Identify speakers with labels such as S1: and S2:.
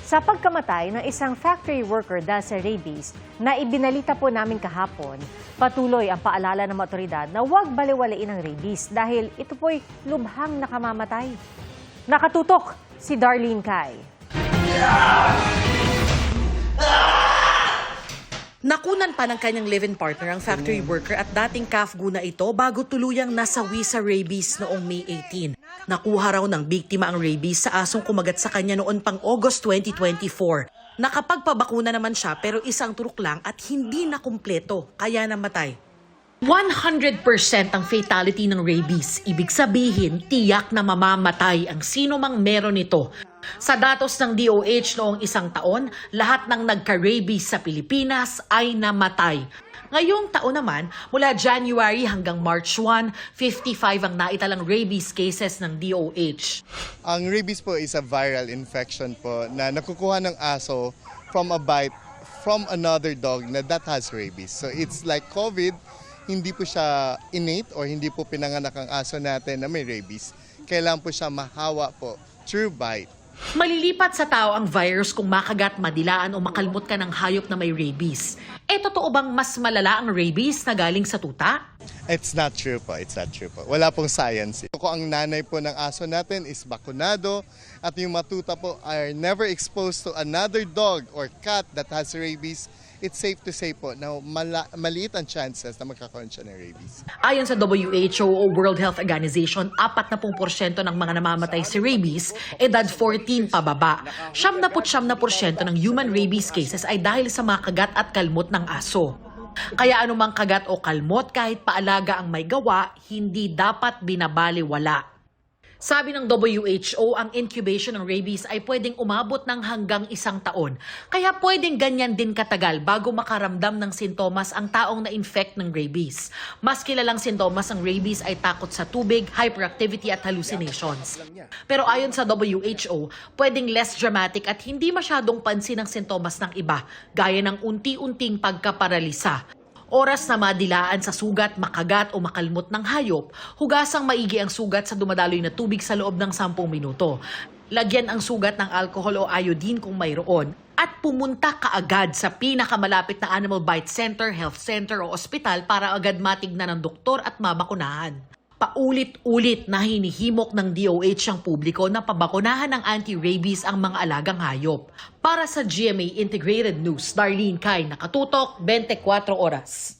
S1: Sa pagkamatay ng isang factory worker dahil sa rabies na ibinalita po namin kahapon, patuloy ang paalala ng mga otoridad na huwag baliwalain ang rabies dahil ito po'y lubhang nakamamatay. Nakatutok si Darlene Kai.
S2: Nakunan pa ng kanyang live-in partner ang factory worker at dating CAFGU na ito bago tuluyang nasawi sa rabies noong May 18. Nakuha raw ng biktima ang rabies sa asong kumagat sa kanya noon pang August 2024. Nakapagpabakuna naman siya pero isang turok lang at hindi na kumpleto kaya namatay. 100% ang fatality ng rabies. Ibig sabihin, tiyak na mamamatay ang sino mang meron nito. Sa datos ng DOH noong isang taon, lahat ng nagka-rabies sa Pilipinas ay namatay. Ngayong taon naman, mula January hanggang March 1, 55 ang naitalang rabies cases ng DOH.
S3: Ang rabies po is a viral infection po na nakukuha ng aso from a bite from another dog na that has rabies. So it's like COVID, hindi po siya innate or hindi po pinanganak ang aso natin na may rabies. Kailangan po siya mahawa po through bite.
S2: Malilipat sa tao ang virus kung makagat, madilaan o makalmot ka ng hayop na may rabies. Totoo bang mas malala ang rabies na galing sa tuta?
S3: It's not true po. It's not true po. Wala pong science. Kung ang nanay po ng aso natin is bakunado at yung matuta po are never exposed to another dog or cat that has rabies, it's safe to say po na maliit ang chances na magkakaroon siya ng rabies.
S2: Ayon sa WHO o World Health Organization, 40% ng mga namamatay si rabies, edad 14 pababa. 79% ng human rabies cases ay dahil sa mga kagat at kalmot ng aso. Kaya anumang kagat o kalmot kahit paalaga ang may gawa, hindi dapat binabaliwala. Sabi ng WHO, ang incubation ng rabies ay pwedeng umabot ng hanggang 1 taon. Kaya pwedeng ganyan din katagal bago makaramdam ng sintomas ang taong na-infect ng rabies. Mas kilalang sintomas ng rabies ay takot sa tubig, hyperactivity at hallucinations. Pero ayon sa WHO, pwedeng less dramatic at hindi masyadong pansin ang sintomas ng iba, gaya ng unti-unting pagkaparalisa. Oras na madilaan sa sugat, makagat o makalmot ng hayop, hugasang maigi ang sugat sa dumadaloy na tubig sa loob ng 10 minuto. Lagyan ang sugat ng alcohol o iodine kung mayroon at pumunta kaagad sa pinakamalapit na Animal Bite Center, Health Center o ospital para agad matignan ng doktor at mabakunahan. Paulit-ulit na hinihimok ng DOH ang publiko na pabakunahan ng anti-rabies ang mga alagang hayop. Para sa GMA Integrated News, Darlene Kai, nakatutok 24 oras.